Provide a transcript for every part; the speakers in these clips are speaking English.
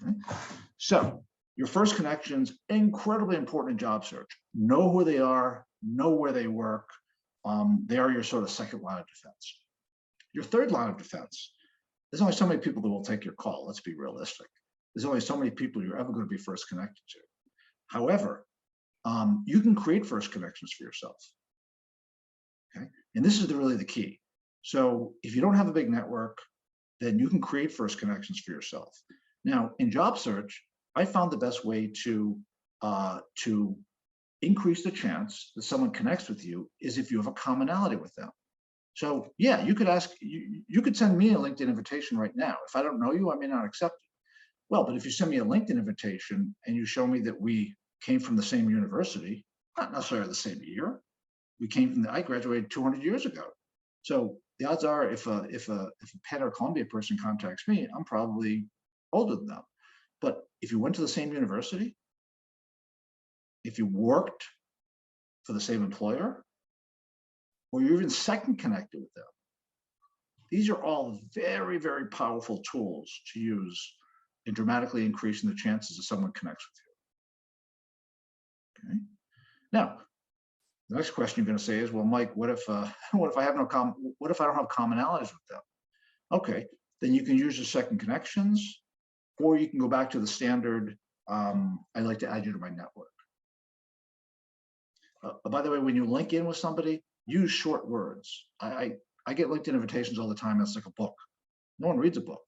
Okay? So your first connections, incredibly important in job search. Know who they are, know where they work. They are your sort of second line of defense. Your third line of defense, there's only so many people that will take your call. Let's be realistic. There's only so many people you're ever going to be first connected to. However, you can create first connections for yourself. Okay, and this is really the key. So if you don't have a big network, then you can create first connections for yourself. Now, in job search, I found the best way to increase the chance that someone connects with you is if you have a commonality with them. So yeah, you could ask, you could send me a LinkedIn invitation right now. If I don't know you, I may not accept it. Well, but if you send me a LinkedIn invitation and you show me that we came from the same university, not necessarily the same year, I graduated 200 years ago. So the odds are if a Penn or Columbia person contacts me, I'm probably older than them. But if you went to the same university, if you worked for the same employer, or you're even second connected with them, these are all very, very powerful tools to use in dramatically increasing the chances that someone connects with you. Okay. Now, the next question you're going to say is, well, Mike, what if I don't have commonalities with them? Okay, then you can use your second connections, or you can go back to the standard. I'd like to add you to my network. By the way, when you link in with somebody, use short words. I get LinkedIn invitations all the time. It's like a book. No one reads a book.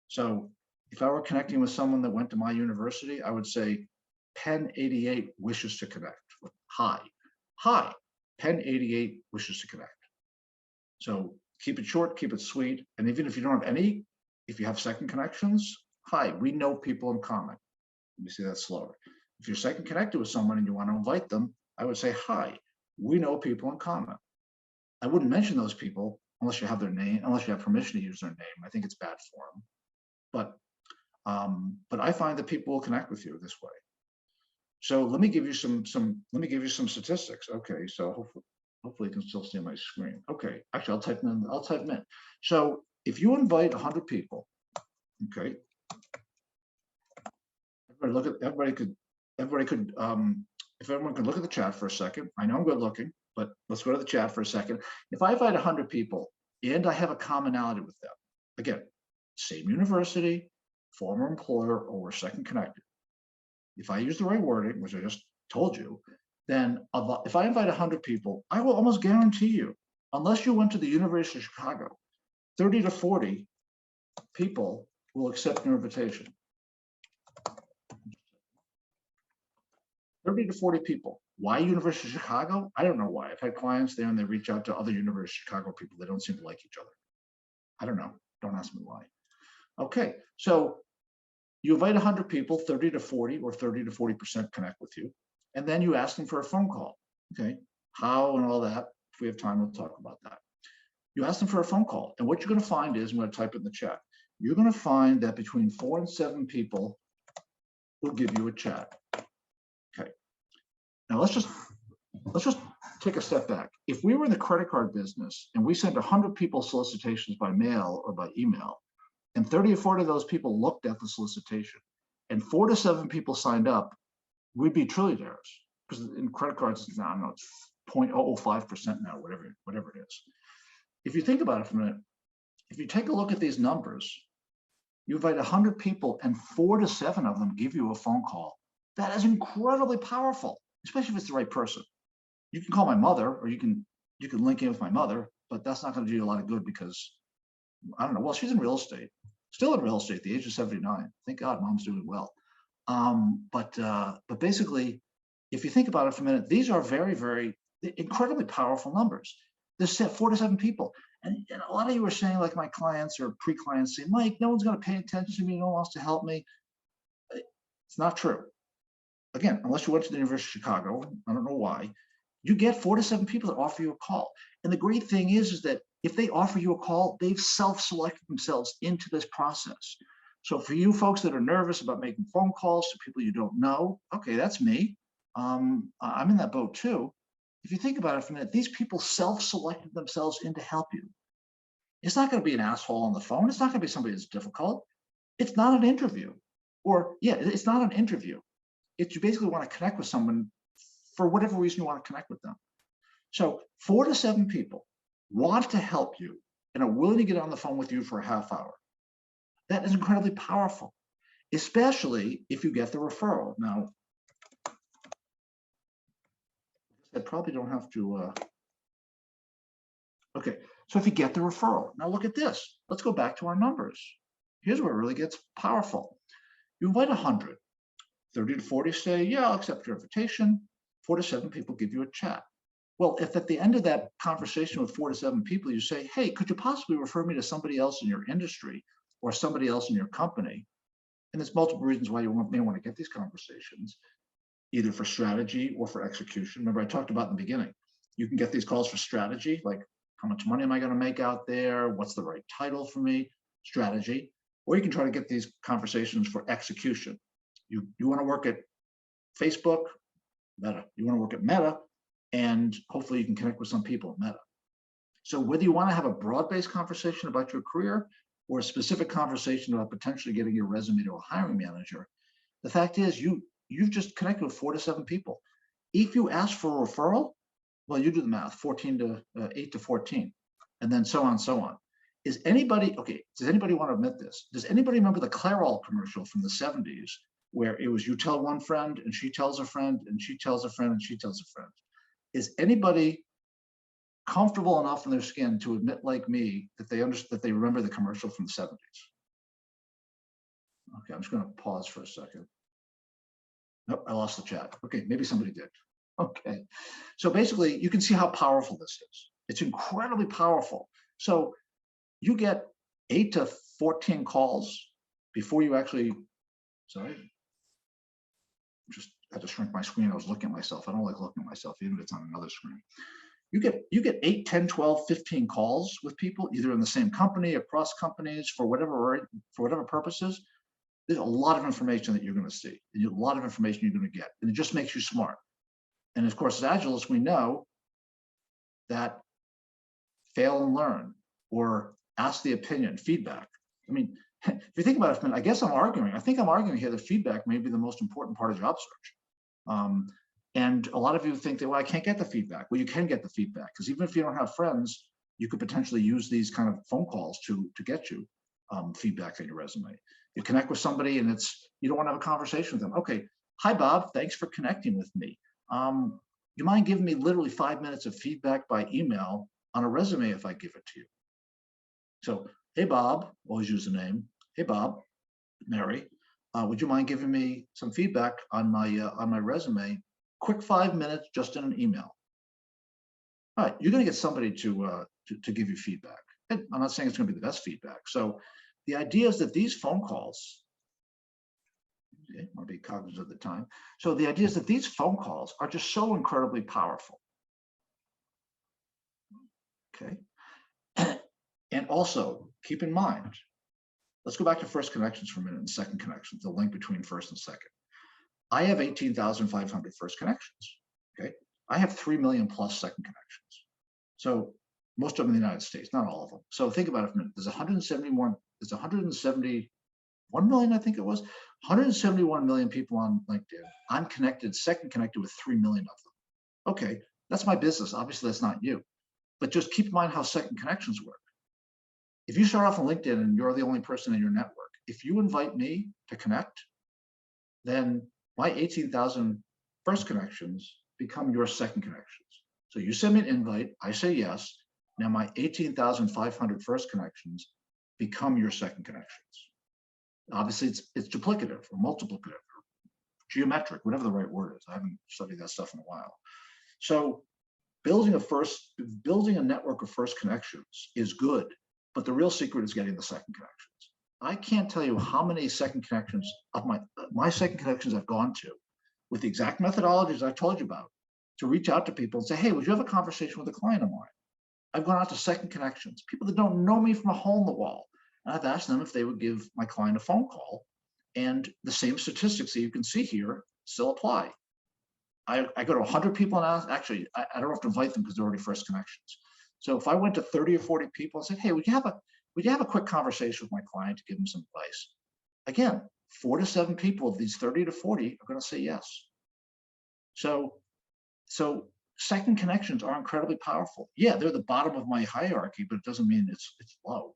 So if I were connecting with someone that went to my university, I would say, Penn 88 wishes to connect. Hi. Hi, Penn 88 wishes to connect. So keep it short, keep it sweet. And even if you don't have any, if you have second connections, hi, we know people in common. Let me say that slower. If you're second connected with someone and you want to invite them, I would say, hi, we know people in common. I wouldn't mention those people unless you have their name, unless you have permission to use their name. I think it's bad form. But I find that people will connect with you this way. So let me give you some statistics. Okay, so hopefully you can still see my screen. Okay, actually I'll type them in. So if you invite 100 people, okay, everybody could if everyone could look at the chat for a second. I know I'm good looking, but let's go to the chat for a second. If I invite 100 people and I have a commonality with them, again, same university, former employer, or we're second connected. If I use the right wording, which I just told you, then if I invite 100 people, I will almost guarantee you, unless you went to the University of Chicago, 30 to 40 people will accept your invitation. 30 to 40 people. Why University of Chicago? I don't know why. I've had clients there and they reach out to other University of Chicago people. They don't seem to like each other. I don't know. Don't ask me why. Okay, so you invite 100 people, 30 to 40 or 30 to 40% connect with you. And then you ask them for a phone call. Okay, how and all that. If we have time, we'll talk about that. You ask them for a phone call. And what you're going to find is, I'm going to type it in the chat. You're going to find that between 4 and 7 people will give you a chat. Okay. Now let's just take a step back. If we were in the credit card business and we sent 100 people solicitations by mail or by email, and 30 or 40 of those people looked at the solicitation, and 4 to 7 people signed up, we'd be trillionaires. Because in credit cards, it's now, I don't know, it's 0.005% now, whatever it is. If you think about it for a minute, if you take a look at these numbers, you invite 100 people and 4 to 7 of them give you a phone call. That is incredibly powerful, especially if it's the right person. You can call my mother, or you can link in with my mother, but that's not going to do you a lot of good because, I don't know, well, she's in real estate, still in real estate at the age of 79. Thank God mom's doing well. But basically, if you think about it for a minute, these are very, very incredibly powerful numbers. There's 4 to 7 people. And a lot of you are saying, like my clients or pre-clients say, Mike, no one's going to pay attention to me. No one wants to help me. It's not true. Again, unless you went to the University of Chicago, I don't know why, you get 4 to 7 people that offer you a call. And the great thing is that if they offer you a call, they've self-selected themselves into this process. So for you folks that are nervous about making phone calls to people you don't know, okay, that's me. I'm in that boat too. If you think about it for a minute, these people self-selected themselves in to help you. It's not going to be an asshole on the phone. It's not going to be somebody that's difficult. It's not an interview. Or yeah, it's not an interview. It's you basically want to connect with someone for whatever reason you want to connect with them. So 4 to 7 people want to help you and are willing to get on the phone with you for a half hour. That is incredibly powerful, especially if you get the referral. Now, I probably don't have to, okay, so if you get the referral, now look at this. Let's go back to our numbers. Here's where it really gets powerful. You invite 100, 30 to 40 say, yeah, I'll accept your invitation. 4 to 7 people give you a chat. Well, if at the end of that conversation with 4 to 7 people, you say, hey, could you possibly refer me to somebody else in your industry or somebody else in your company? And there's multiple reasons why you may want to get these conversations, either for strategy or for execution. Remember, I talked about in the beginning, you can get these calls for strategy, like how much money am I going to make out there? What's the right title for me? Strategy. Or you can try to get these conversations for execution. You want to work at Facebook, Meta. You want to work at Meta, and hopefully you can connect with some people at Meta. So whether you want to have a broad-based conversation about your career or a specific conversation about potentially getting your resume to a hiring manager, the fact is you've just connected with 4 to 7 people. If you ask for a referral, well, you do the math, 8 to 14, and then so on and so on. Is anybody, okay, does anybody want to admit this? Does anybody remember the Clairol commercial from the 70s where it was you tell one friend and she tells a friend and she tells a friend and she tells a friend? Is anybody comfortable enough in their skin to admit, like me, that they remember the commercial from the 70s? Okay, I'm just going to pause for a second. Nope, I lost the chat. Okay, maybe somebody did. Okay, so basically you can see how powerful this is. It's incredibly powerful. So you get 8 to 14 calls before you actually, sorry, just had to shrink my screen. I was looking at myself. I don't like looking at myself, even if it's on another screen. You get 8, 10, 12, 15 calls with people, either in the same company, across companies, for whatever purposes. There's a lot of information that you're going to see, and a lot of information you're going to get, and it just makes you smart. And of course, as Agilists, we know that fail and learn, or ask the opinion, feedback. I mean, if you think about it, I guess I think I'm arguing here that feedback may be the most important part of job search. And a lot of you think that, well, I can't get the feedback. Well, you can get the feedback, because even if you don't have friends, you could potentially use these kind of phone calls to get you feedback on your resume. You connect with somebody and you don't want to have a conversation with them. Okay, hi, Bob, thanks for connecting with me. You mind giving me literally 5 minutes of feedback by email on a resume if I give it to you? So, hey, Bob, always use the name. Hey, Bob, Mary, would you mind giving me some feedback on my resume? Quick 5 minutes, just in an email. All right, you're going to get somebody to give you feedback. And I'm not saying it's going to be the best feedback. So the idea is that these phone calls, okay, I want to be cognizant of the time. So the idea is that these phone calls are just so incredibly powerful. Okay. And also keep in mind, let's go back to first connections for a minute and second connections, the link between first and second. I have 18,500 first connections. Okay. I have 3 million plus second connections. So most of them in the United States, not all of them. So think about it for a minute. There's 171 million, I think it was, 171 million people on LinkedIn. I'm second connected with 3 million of them. Okay, that's my business. Obviously, that's not you. But just keep in mind how second connections work. If you start off on LinkedIn and you're the only person in your network, if you invite me to connect, then my 18,000 first connections become your second connections. So you send me an invite, I say yes. Now my 18,500 first connections become your second connections. Obviously, it's duplicative or multiplicative or geometric, whatever the right word is. I haven't studied that stuff in a while. So building a network of first connections is good, but the real secret is getting the second connections. I can't tell you how many second connections of my second connections I've gone to with the exact methodologies I've told you about to reach out to people and say, hey, would you have a conversation with a client of mine? I've gone out to second connections, people that don't know me from a hole in the wall. And I've asked them if they would give my client a phone call, and the same statistics that you can see here still apply. I go to 100 people and ask, actually, I don't have to invite them because they're already first connections. So if I went to 30 or 40 people and said, hey, would you have a quick conversation with my client to give them some advice? Again, 4 to 7 people of these 30 to 40 are going to say yes. So second connections are incredibly powerful. Yeah, they're the bottom of my hierarchy, but it doesn't mean it's low.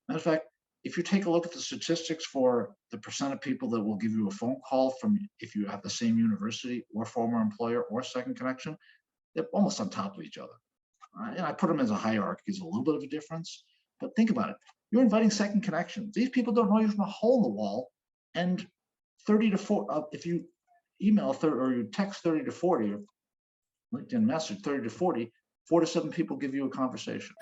Matter of fact, if you take a look at the statistics for the percent of people that will give you a phone call from if you have the same university or former employer or second connection, they're almost on top of each other. And I put them as a hierarchy. There's a little bit of a difference, but think about it. You're inviting second connections. These people don't know you from a hole in the wall. And 30 to 40, if you email 30 or you text 30 to 40, or LinkedIn message 30 to 40, 4 to 7 people give you a conversation.